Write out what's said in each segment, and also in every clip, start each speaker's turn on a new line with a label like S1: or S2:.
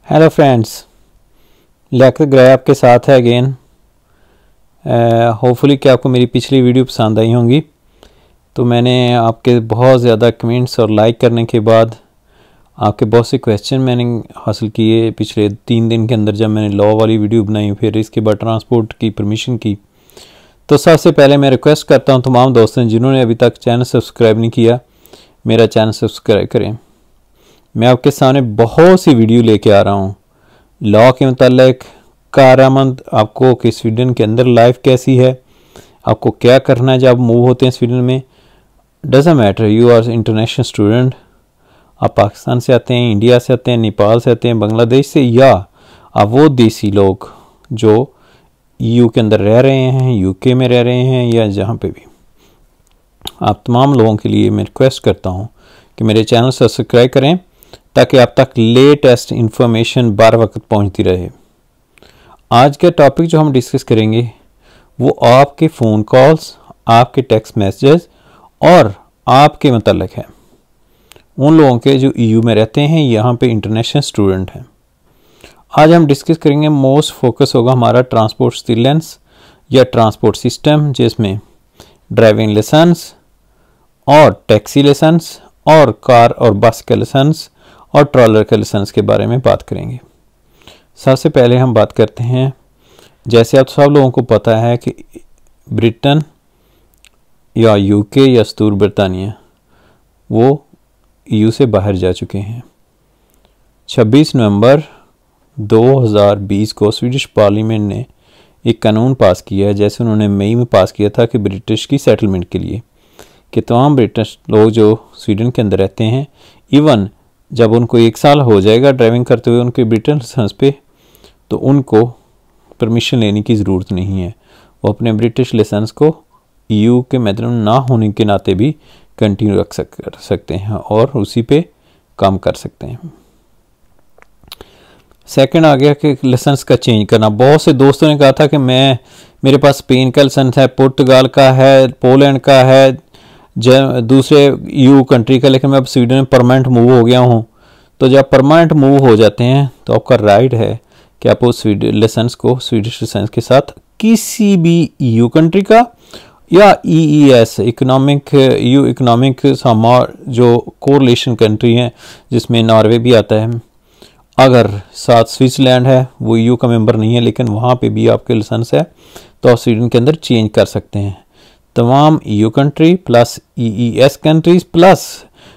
S1: Hello friends, लेकर गए आपके साथ है अगेन। होपफुली कि आपको मेरी पिछली वीडियो पसंद आई होंगी। तो मैंने आपके बहुत ज़्यादा कमेंट्स और लाइक करने के बाद आपके बहुत से क्वेश्चन मैंने हासिल किए पिछले 3 दिन के अंदर, जब मैंने लॉ वाली वीडियो बनाई, फिर इसके बाद ट्रांसपोर्ट की परमिशन की। तो सबसे पहले मैं रिक्वेस्ट करता हूँ तमाम दोस्तों जिन्होंने अभी तक चैनल सब्सक्राइब नहीं किया, मेरा चैनल सब्सक्राइब करें। मैं आपके सामने बहुत सी वीडियो लेके आ रहा हूँ लॉ के मतलब कारआमद आपको कि स्वीडन के अंदर लाइफ कैसी है, आपको क्या करना है जब आप मूव होते हैं स्वीडन में। Doesn't matter you are international student, आप पाकिस्तान से आते हैं, इंडिया से आते हैं, नेपाल से आते हैं, बांग्लादेश से, या आप वो देसी लोग जो ईयू के अंदर रह रहे हैं, यूके में रह रहे हैं, या जहाँ पे भी। आप तमाम लोगों के लिए मैं रिक्वेस्ट करता हूँ कि मेरे चैनल सब्सक्राइब करें ताकि आप तक लेटेस्ट इन्फॉर्मेशन बार वक्त पहुंचती रहे। आज का टॉपिक जो हम डिस्कस करेंगे वो आपके फ़ोन कॉल्स, आपके टेक्स्ट मैसेजेस और आपके मतलब है उन लोगों के जो ईयू में रहते हैं, यहाँ पे इंटरनेशनल स्टूडेंट हैं। आज हम डिस्कस करेंगे, मोस्ट फोकस होगा हमारा ट्रांसपोर्ट स्टिलेंस या ट्रांसपोर्ट सिस्टम, जिसमें ड्राइविंग लाइसेंस और टैक्सी लाइसेंस और कार और बस का लाइसेंस और ट्रॉलर के लाइसेंस के बारे में बात करेंगे। सबसे पहले हम बात करते हैं, जैसे आप सब लोगों को पता है कि ब्रिटेन या यूके या सतूर बरतानिया वो ईयू से बाहर जा चुके हैं। 26 नवंबर 2020 को स्वीडिश पार्लियामेंट ने एक कानून पास किया है, जैसे उन्होंने मई में पास किया था कि ब्रिटिश की सेटलमेंट के लिए कि तमाम ब्रिटिश लोग जो स्वीडन के अंदर रहते हैं, इवन जब उनको 1 साल हो जाएगा ड्राइविंग करते हुए उनके ब्रिटिश लाइसेंस पे, तो उनको परमिशन लेने की ज़रूरत नहीं है। वो अपने ब्रिटिश लाइसेंस को ईयू के मेंबर ना होने के नाते भी कंटिन्यू रख सकते हैं और उसी पे काम कर सकते हैं। सेकंड आ गया कि लाइसेंस का चेंज करना। बहुत से दोस्तों ने कहा था कि मेरे पास स्पेन का लाइसेंस है, पुर्तगाल का है, पोलैंड का है, दूसरे ईयू कंट्री का, लेकिन मैं अब स्वीडन में परमानेंट मूव हो गया हूँ। तो जब परमानेंट मूव हो जाते हैं तो आपका राइट है कि आप उस लाइसेंस को स्वीडिश लाइसेंस के साथ किसी भी ईयू कंट्री का या EES इकोनॉमिक ईयू इकोनॉमिक जो कोरिलेशन कंट्री है जिसमें नॉर्वे भी आता है, अगर साथ स्विट्ज़रलैंड है, वो ईयू का मेंबर नहीं है लेकिन वहाँ पे भी आपके लाइसेंस है, तो आप स्वीडन के अंदर चेंज कर सकते हैं। तमाम EU country plus EES countries plus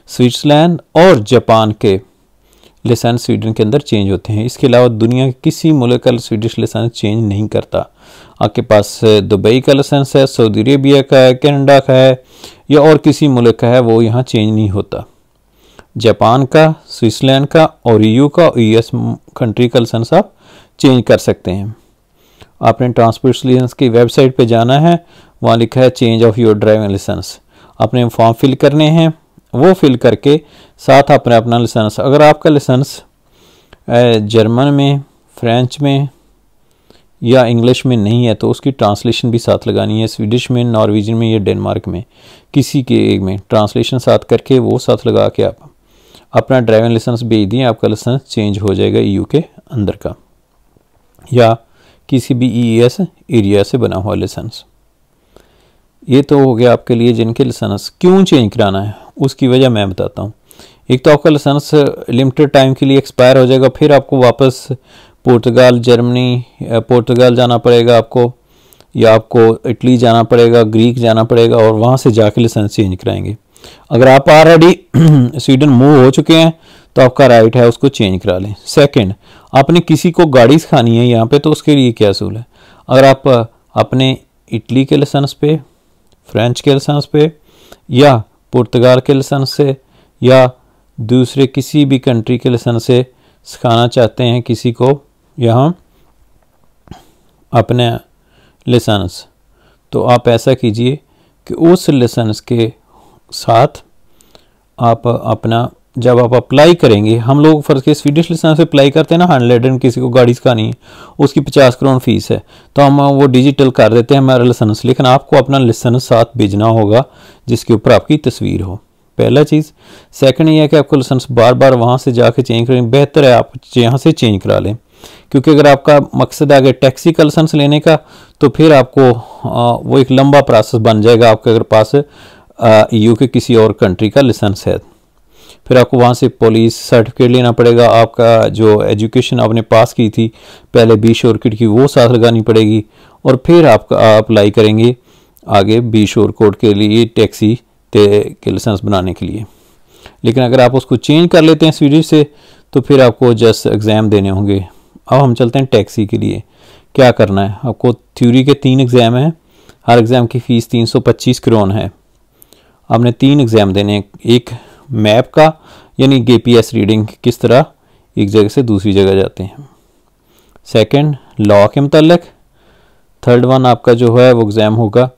S1: Switzerland और जापान के लाइसेंस स्वीडन के अंदर चेंज होते हैं। इसके अलावा दुनिया के किसी मुल्क का स्वीडिश लाइसेंस चेंज नहीं करता। आपके पास दुबई का लाइसेंस है, सऊदी अरेबिया का है, कनाडा का है या और किसी मुल्क का है, वो यहाँ चेंज नहीं होता। जापान का, स्विट्ज़रलैंड का और ईयू का EES कंट्री का लाइसेंस आप चेंज कर सकते हैं। आपने ट्रांसपोर्ट लाइसेंस की वेबसाइट पे जाना है, वहाँ लिखा है change of your driving licence. आपने फॉर्म फिल करने हैं, वो फिल करके साथ आपने अपना लाइसेंस, अगर आपका लाइसेंस जर्मन में, फ्रेंच में या इंग्लिश में नहीं है तो उसकी ट्रांसलेशन भी साथ लगानी है। स्वीडिश में, नॉर्वेजियन में या डेनमार्क में, किसी के एक में ट्रांसलेशन साथ करके वो साथ लगा के आप अपना ड्राइविंग लाइसेंस भेज दिए, आपका लाइसेंस चेंज हो जाएगा ईयू के अंदर का या किसी भी EES एरिया से बना हुआ लाइसेंस। ये तो हो गया आपके लिए जिनके लाइसेंस क्यों चेंज कराना है, उसकी वजह मैं बताता हूँ। एक तो आपका लाइसेंस लिमिटेड टाइम के लिए एक्सपायर हो जाएगा, फिर आपको वापस पुर्तगाल, जर्मनी, पुर्तगाल जाना पड़ेगा आपको, या आपको इटली जाना पड़ेगा, ग्रीक जाना पड़ेगा और वहाँ से जाके लाइसेंस चेंज कराएंगे। अगर आप ऑलरेडी स्वीडन मूव हो चुके हैं तो आपका राइट है उसको चेंज करा लें। सेकंड, आपने किसी को गाड़ी सिखानी है यहाँ पे, तो उसके लिए क्या असूल है। अगर आप अपने इटली के लाइसेंस पे, फ्रेंच के लाइसेंस पे या पुर्तगाल के लाइसेंस से या दूसरे किसी भी कंट्री के लाइसेंस से सिखाना चाहते हैं किसी को यहाँ अपने लाइसेंस, तो आप ऐसा कीजिए कि उस लाइसेंस के साथ आप अपना, जब आप अप्लाई करेंगे, हम लोग फ़र्ज़ के स्वीडिश लाइसेंस पे अप्लाई करते हैं ना, हैंडलेडन किसी को गाड़ी सिखानी है, उसकी 50 करोड़ फीस है, तो हम वो डिजिटल कर देते हैं हमारा लाइसेंस, लेकिन आपको अपना लाइसेंस साथ भेजना होगा जिसके ऊपर आपकी तस्वीर हो। पहला चीज़। सेकंड ये है कि आपको लाइसेंस बार बार वहाँ से जाके चेंज करें, बेहतर है आप यहाँ से चेंज करा लें, क्योंकि अगर आपका मकसद है आगे टैक्सी का लाइसेंस लेने का तो फिर आपको वो एक लंबा प्रोसेस बन जाएगा। आपके अगर पास EU के किसी और कंट्री का लाइसेंस है, फिर आपको वहाँ से पुलिस सर्टिफिकेट लेना पड़ेगा, आपका जो एजुकेशन आपने पास की थी पहले 20 ऑर्किड की वो साथ लगानी पड़ेगी, और फिर आप अप्लाई करेंगे आगे 20 ऑर्किड के लिए टैक्सी के लाइसेंस बनाने के लिए। लेकिन अगर आप उसको चेंज कर लेते हैं स्वीडिश से तो फिर आपको जस्ट एग्ज़ाम देने होंगे। अब हम चलते हैं टैक्सी के लिए क्या करना है। आपको थ्योरी के 3 एग्ज़ाम हैं, हर एग्ज़ाम की फ़ीस 325 क्रोन है। आपने 3 एग्ज़ाम देने हैं, एक मैप का यानी GPS रीडिंग किस तरह एक जगह से दूसरी जगह जाते हैं, सेकंड लॉ के मतलब, थर्ड वन आपका जो है वो एग्ज़ाम होगा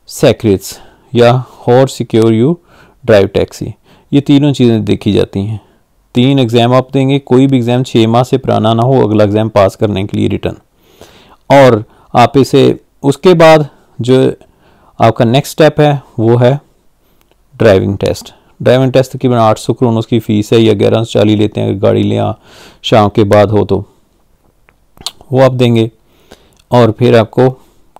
S1: सेक्रेट्स या how secure you drive taxi. ये तीनों चीज़ें देखी जाती हैं। 3 एग्ज़ाम आप देंगे, कोई भी एग्ज़ाम 6 माह से पुराना ना हो अगला एग्ज़ाम पास करने के लिए रिटर्न। और आप इसे उसके बाद जो आपका नेक्स्ट स्टेप है वो है ड्राइविंग टेस्ट। ड्राइविंग टेस्ट तकरीबन 800 क्रोन उसकी फ़ीस है, या 1140 लेते हैं अगर गाड़ी ले शाम के बाद हो तो वो आप देंगे। और फिर आपको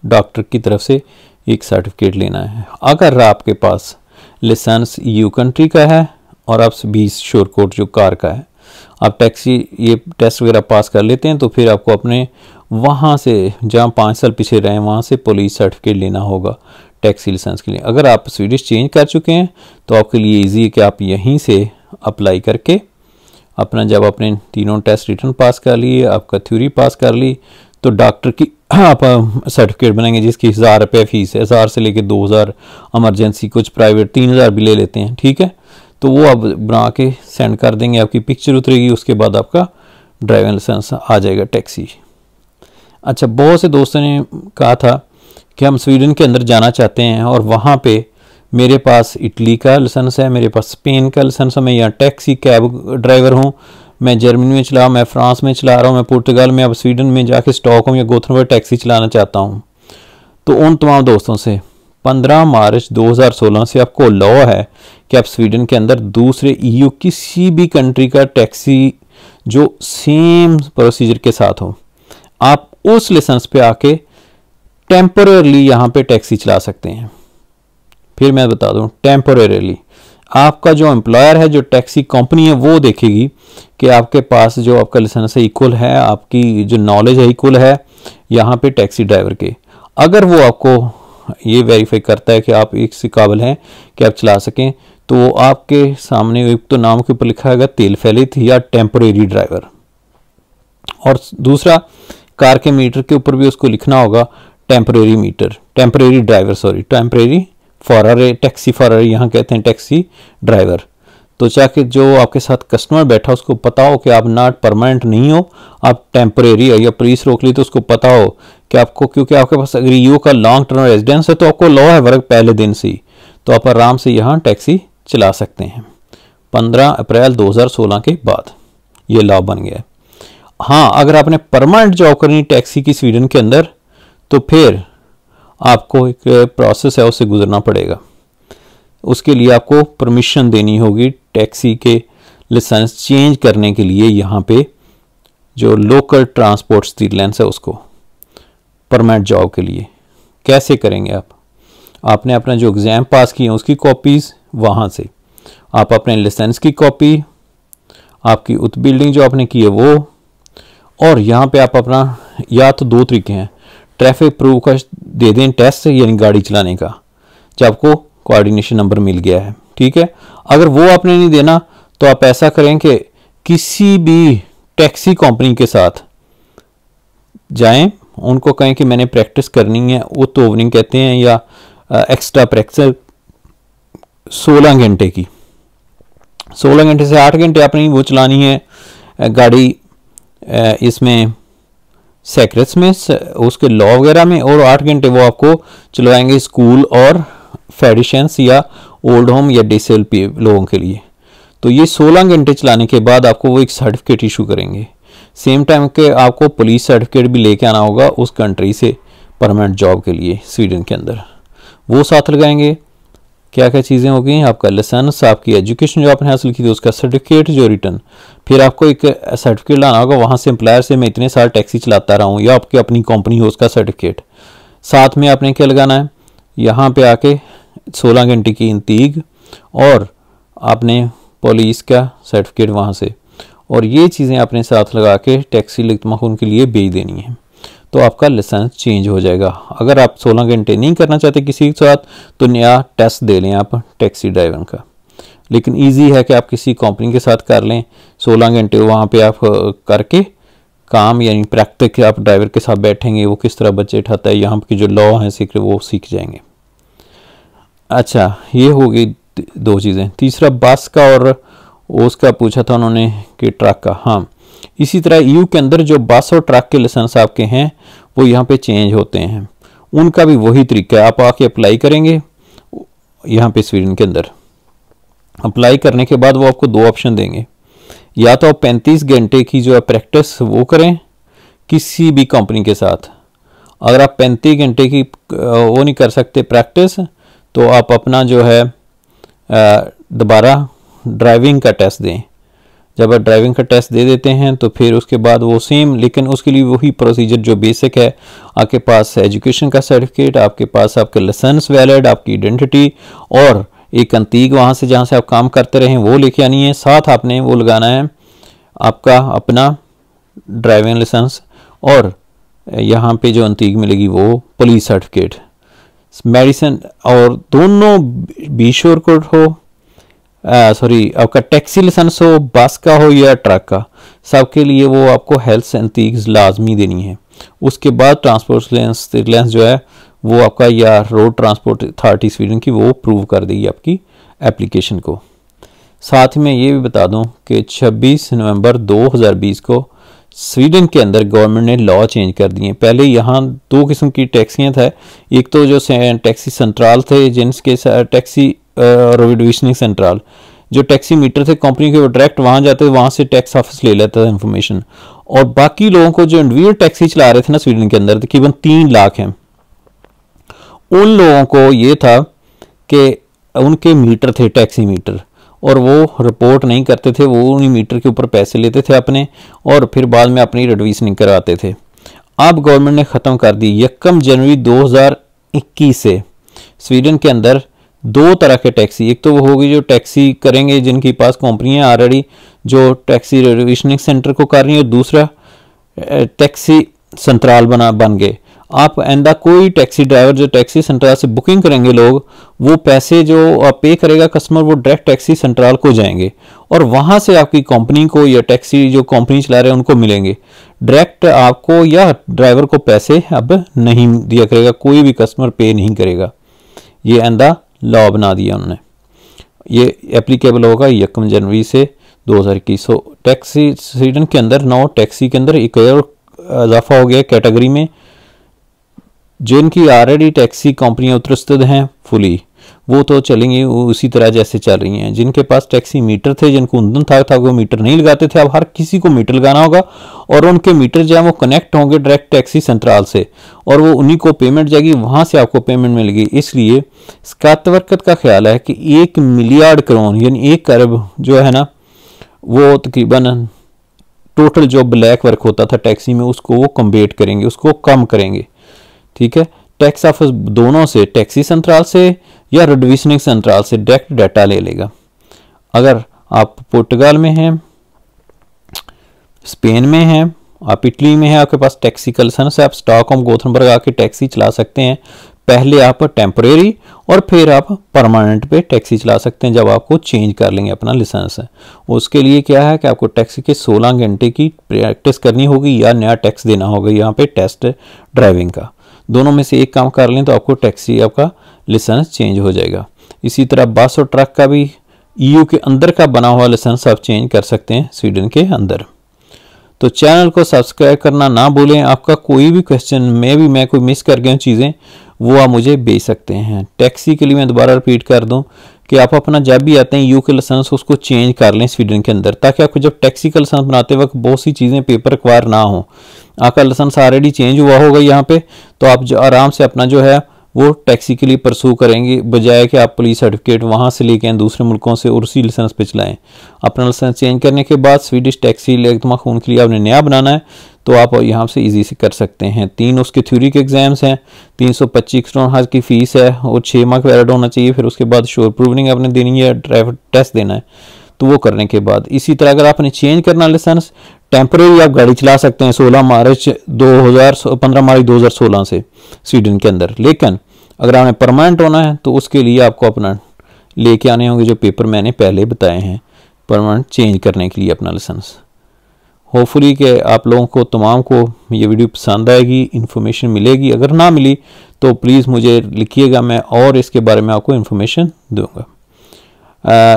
S1: डॉक्टर की तरफ से एक सर्टिफिकेट लेना है। अगर आपके पास लाइसेंस EU कंट्री का है और आप 20 श्योर कोड जो कार का है, आप टैक्सी ये टेस्ट वगैरह पास कर लेते हैं तो फिर आपको अपने वहाँ से जहाँ 5 साल पीछे रहे वहाँ से पुलिस सर्टिफिकेट लेना होगा टैक्सी लाइसेंस के लिए। अगर आप स्वीडिश चेंज कर चुके हैं तो आपके लिए इजी है कि आप यहीं से अप्लाई करके अपना जब आपने तीनों टेस्ट रिटर्न पास कर लिए, आपका थ्योरी पास कर ली, तो डॉक्टर की आप सर्टिफिकेट बनाएंगे जिसकी 1000 रुपये फ़ीस है, 1000 से लेके 2000, इमरजेंसी कुछ प्राइवेट 3000 भी ले लेते हैं, ठीक है। तो वो आप बना के सेंड कर देंगे, आपकी पिक्चर उतरेगी, उसके बाद आपका ड्राइविंग लाइसेंस आ जाएगा टैक्सी। अच्छा, बहुत से दोस्तों ने कहा था कि हम स्वीडन के अंदर जाना चाहते हैं और वहाँ पे मेरे पास इटली का लाइसेंस है, मेरे पास स्पेन का लाइसेंस है, मैं यहाँ टैक्सी कैब ड्राइवर हूँ, मैं जर्मनी में चला, मैं फ्रांस में चला रहा हूँ, मैं पुर्तगाल में, अब स्वीडन में जाके स्टॉकहोम या गोथेनबर्ग टैक्सी चलाना चाहता हूँ। तो उन तमाम दोस्तों से 15 मार्च 2016 से आपको लॉ है कि आप स्वीडन के अंदर दूसरे EU किसी भी कंट्री का टैक्सी जो सेम प्रोसीजर के साथ हो, आप उस लाइसेंस पे आके टेम्पोरेरली यहाँ पे टैक्सी चला सकते हैं। फिर मैं बता दूँ, टेम्पोरेरली आपका जो एम्प्लॉयर है, जो टैक्सी कंपनी है, वो देखेगी कि आपके पास जो आपका लाइसेंस है इक्वल है, आपकी जो नॉलेज है इक्वल है यहाँ पे टैक्सी ड्राइवर के। अगर वो आपको ये वेरीफाई करता है कि आप इस काबिल हैं कि आप चला सकें, तो आपके सामने एक तो नाम के ऊपर लिखा है तेल फैलित या टेम्पोरेरी ड्राइवर, और दूसरा कार के मीटर के ऊपर भी उसको लिखना होगा temporary meter, temporary driver, sorry temporary फॉरर, टैक्सी फॉरर यहाँ कहते हैं टैक्सी ड्राइवर। तो चाहे जो आपके साथ कस्टमर बैठा उसको पता हो कि आप नॉट परमानेंट नहीं हो, आप टेम्परेरी है, या पुलिस रोक ली तो उसको पता हो कि आपको, क्योंकि आपके पास अगर EU का लॉन्ग टर्म रेजिडेंस है तो आपको लॉ है वर्क पहले दिन से ही, तो आप आराम से यहाँ टैक्सी चला सकते हैं। 15 अप्रैल 2016 के बाद ये लॉ बन गया। हाँ, अगर आपने परमानेंट जॉब करनी टैक्सी की स्वीडन के अंदर तो फिर आपको एक प्रोसेस है उससे गुजरना पड़ेगा। उसके लिए आपको परमिशन देनी होगी टैक्सी के लाइसेंस चेंज करने के लिए, यहाँ पे जो लोकल ट्रांसपोर्ट स्टीरलेंस है उसको परमानेंट जॉब के लिए। कैसे करेंगे आप? आपने अपना जो एग्ज़ाम पास किए उसकी कॉपीज़ वहाँ से, आप अपने लाइसेंस की कॉपी, आपकी उत बिल्डिंग जो आपने की है वो, और यहाँ पे आप अपना, या तो 2 तरीके हैं, ट्रैफिक प्रूफ का दे दें टेस्ट यानी गाड़ी चलाने का, जब आपको कोऑर्डिनेशन नंबर मिल गया है, ठीक है। अगर वो आपने नहीं देना तो आप ऐसा करें कि किसी भी टैक्सी कंपनी के साथ जाएं, उनको कहें कि मैंने प्रैक्टिस करनी है, वो तो ओवनिंग कहते हैं, या एक्स्ट्रा प्रैक्टिस 16 घंटे की, 16 घंटे से 8 घंटे आपने वो चलानी है गाड़ी, इसमें सेक्रेट्स में उसके लॉ वगैरह में, और 8 घंटे वो आपको चलवाएंगे स्कूल और फेडिशंस या ओल्ड होम या डिसेबल लोगों के लिए। तो ये 16 घंटे चलाने के बाद आपको वो एक सर्टिफिकेट इशू करेंगे। सेम टाइम के आपको पुलिस सर्टिफिकेट भी लेके आना होगा उस कंट्री से परमानेंट जॉब के लिए स्वीडन के अंदर, वो साथ लगाएंगे। क्या क्या चीज़ें हो गई, आपका लाइसेंस, आपकी एजुकेशन जो आपने हासिल की थी उसका सर्टिफिकेट जो रिटर्न, फिर आपको एक सर्टिफिकेट लाना होगा वहाँ से एम्प्लॉयर से मैं इतने साल टैक्सी चलाता रहा हूँ, या आपकी अपनी कंपनी हो उसका सर्टिफिकेट। साथ में आपने क्या लगाना है, यहाँ पे आके 16 घंटे की इंतीग और आपने पुलिस का सर्टिफिकेट वहाँ से, और ये चीज़ें आपने साथ लगा के टैक्सी लिख्तमाखून के लिए भेज देनी है, तो आपका लाइसेंस चेंज हो जाएगा। अगर आप 16 घंटे नहीं करना चाहते किसी के साथ तो नया टेस्ट दे लें आप टैक्सी ड्राइवर का, लेकिन इजी है कि आप किसी कंपनी के साथ कर लें 16 घंटे वहाँ पे आप करके काम, यानी प्रैक्टिक आप ड्राइवर के साथ बैठेंगे, वो किस तरह बच्चे उठाता है, यहाँ की जो लॉ है सीक्रेट वो सीख जाएंगे। अच्छा, ये हो गई 2 चीज़ें। तीसरा बस का और उसका पूछा था उन्होंने कि ट्रक का। हाँ, इसी तरह ईयू के अंदर जो बस और ट्रक के लाइसेंस आपके हैं वो यहाँ पे चेंज होते हैं, उनका भी वही तरीका है। आप आके अप्लाई करेंगे यहाँ पे स्वीडन के अंदर, अप्लाई करने के बाद वो आपको 2 ऑप्शन देंगे, या तो आप 35 घंटे की जो है प्रैक्टिस वो करें किसी भी कंपनी के साथ। अगर आप 35 घंटे की वो नहीं कर सकते प्रैक्टिस, तो आप अपना जो है दोबारा ड्राइविंग का टेस्ट दें। जब आप ड्राइविंग का टेस्ट दे देते हैं तो फिर उसके बाद वो सेम, लेकिन उसके लिए वही प्रोसीजर जो बेसिक है, आपके पास एजुकेशन का सर्टिफिकेट, आपके पास आपका लाइसेंस वैलिड, आपकी आइडेंटिटी और एक अंतीक वहाँ से जहाँ से आप काम करते रहें वो लेके आनी है। साथ आपने वो लगाना है आपका अपना ड्राइविंग लाइसेंस, और यहाँ पे जो अंतीक मिलेगी वो पुलिस सर्टिफिकेट, मेडिसिन, और दोनों बी श्योर कोड हो, सॉरी आपका टैक्सी लाइसेंस हो, बस का हो या ट्रक का, सबके लिए वो आपको हेल्थ अंतीक लाजमी देनी है। उसके बाद ट्रांसपोर्ट लाइसेंस जो है वो आपका, या रोड ट्रांसपोर्ट अथॉरिटी स्वीडन की, वो प्रूव कर देगी आपकी एप्लीकेशन को। साथ में ये भी बता दूं कि 26 नवंबर 2020 को स्वीडन के अंदर गवर्नमेंट ने लॉ चेंज कर दिए। पहले यहाँ 2 किस्म की टैक्सियाँ था, एक तो जो टैक्सी सेंट्रल थे जिनके टैक्सी रोविडविशनिंग सेंट्रल, जो टैक्सी मीटर थे कंपनी के, वो डायरेक्ट वहाँ जाते थे, वहाँ से टैक्स ऑफिस ले लेता था इन्फॉर्मेशन। और बाकी लोगों को जो इंडिविजुअल टैक्सी चला रहे थे ना स्वीडन के अंदर, तकरीबन 3 लाख हैं, उन लोगों को ये था कि उनके मीटर थे टैक्सी मीटर, और वो रिपोर्ट नहीं करते थे, वो उन्हीं मीटर के ऊपर पैसे लेते थे अपने, और फिर बाद में अपनी रिडविशनिंग कराते थे। अब गवर्नमेंट ने ख़त्म कर दी। 1 जनवरी 2021 से स्वीडन के अंदर 2 तरह के टैक्सी, एक तो वो होगी जो टैक्सी करेंगे जिनके पास कंपनियां ऑलरेडी जो टैक्सी रिजर्वेशनिंग सेंटर को कर रही है, और दूसरा टैक्सी सेंट्रल बन गए। आप आइंदा कोई टैक्सी ड्राइवर जो टैक्सी सेंट्रल से बुकिंग करेंगे लोग, वो पैसे जो पे करेगा कस्टमर, वो डायरेक्ट टैक्सी सेंट्रल को जाएंगे, और वहाँ से आपकी कंपनी को या टैक्सी जो कंपनी चला रहे हैं उनको मिलेंगे। डायरेक्ट आपको या ड्राइवर को पैसे अब नहीं दिया करेगा, कोई भी कस्टमर पे नहीं करेगा। ये आइंदा लॉ बना दिया उन्होंने, ये एप्लीकेबल होगा 1 जनवरी से 2021। टैक्सी स्वीडन के अंदर 9 टैक्सी के अंदर एक और इजाफा हो गया कैटेगरी में, जिनकी ऑलरेडी टैक्सी कंपनियां उतरस्तिद हैं फुली, वो तो चलेंगी उसी तरह जैसे चल रही हैं। जिनके पास टैक्सी मीटर थे, जिनको ईंधन था वो मीटर नहीं लगाते थे, अब हर किसी को मीटर लगाना होगा, और उनके मीटर जो है वो कनेक्ट होंगे डायरेक्ट टैक्सी सेंट्रल से, और वो उन्हीं को पेमेंट जाएगी, वहाँ से आपको पेमेंट मिलेगी। इसलिए स्कातवर्कत का ख्याल है कि 1 मिलियर्ड करोड़ यानी 1 अरब जो है ना, वो तकरीबन टोटल जो ब्लैक वर्क होता था टैक्सी में, उसको वो कम्बेट करेंगे, उसको कम करेंगे। ठीक है, टैक्स ऑफिस दोनों से, टैक्सी सेंट्रल से या रिजर्वेशनिंग सेंट्रल से डायरेक्ट डाटा ले लेगा। अगर आप पुर्तगाल में हैं, स्पेन में हैं, आप इटली में हैं, आपके पास टैक्सी का लाइसेंस है, आप स्टॉकहोम गोथेनबर्ग आके टैक्सी चला सकते हैं। पहले आप टेम्परेरी और फिर आप परमानेंट पे टैक्सी चला सकते हैं जब आपको चेंज कर लेंगे अपना लाइसेंस है। उसके लिए क्या है कि आपको टैक्सी के 16 घंटे की प्रैक्टिस करनी होगी या नया टैक्स देना होगा यहाँ पे टेस्ट ड्राइविंग का। दोनों में से एक काम कर लें तो आपको टैक्सी आपका लाइसेंस चेंज हो जाएगा। इसी तरह बस और ट्रक का भी ईयू के अंदर का बना हुआ लाइसेंस आप चेंज कर सकते हैं स्वीडन के अंदर। तो चैनल को सब्सक्राइब करना ना भूलें। आपका कोई भी क्वेश्चन मैं कोई मिस कर गया चीज़ें, वो आप मुझे भेज सकते हैं। टैक्सी के लिए मैं दोबारा रिपीट कर दूं कि आप अपना जब भी आते हैं ईयू के लाइसेंस उसको चेंज कर लें स्वीडन के अंदर, ताकि आपको जब टैक्सी का लाइसेंस बनाते वक्त बहुत सी चीज़ें पेपर रिक्वायर ना हो। आपका लाइसेंस ऑलरेडी चेंज हुआ होगा यहाँ पे, तो आप जो आराम से अपना जो है वो टैक्सी के लिए परसू करेंगे, बजाय कि आप पुलिस सर्टिफिकेट वहाँ से लेके आएँ दूसरे मुल्कों से और उसी लाइसेंस पे चलाएं। अपना लाइसेंस चेंज करने के बाद स्वीडिश टैक्सी लेगतमा खून के लिए आपने नया बनाना है तो आप यहाँ से इजी से कर सकते हैं। 3 उसके थ्योरी के एग्जाम्स हैं, 325 करोड़ की फ़ीस है और 6 माह का वैलिड होना चाहिए। फिर उसके बाद शोर प्रूविंग आपने देनी है, ड्राइवर टेस्ट देना है। तो वो करने के बाद इसी तरह अगर आपने चेंज करना लाइसेंस, टेम्परेरी आप गाड़ी चला सकते हैं 15 मार्च 2016 से स्वीडन के अंदर। लेकिन अगर आपने परमानेंट होना है तो उसके लिए आपको अपना लेके आने होंगे जो पेपर मैंने पहले बताए हैं परमानेंट चेंज करने के लिए अपना लाइसेंस। होपफुली कि आप लोगों को तमाम को ये वीडियो पसंद आएगी, इन्फॉर्मेशन मिलेगी। अगर ना मिली तो प्लीज़ मुझे लिखिएगा, मैं और इसके बारे में आपको इन्फॉर्मेशन दूंगा।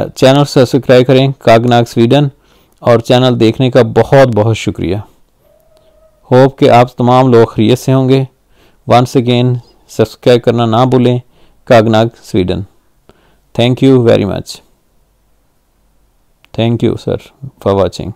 S1: चैनल सब्सक्राइब करें कागनाग स्वीडन, और चैनल देखने का बहुत बहुत शुक्रिया। होप कि आप तमाम लोग खैरियत से होंगे। वंस अगेन सब्सक्राइब करना ना भूलें कागनाग Sweden. Thank you very much. Thank you sir for watching.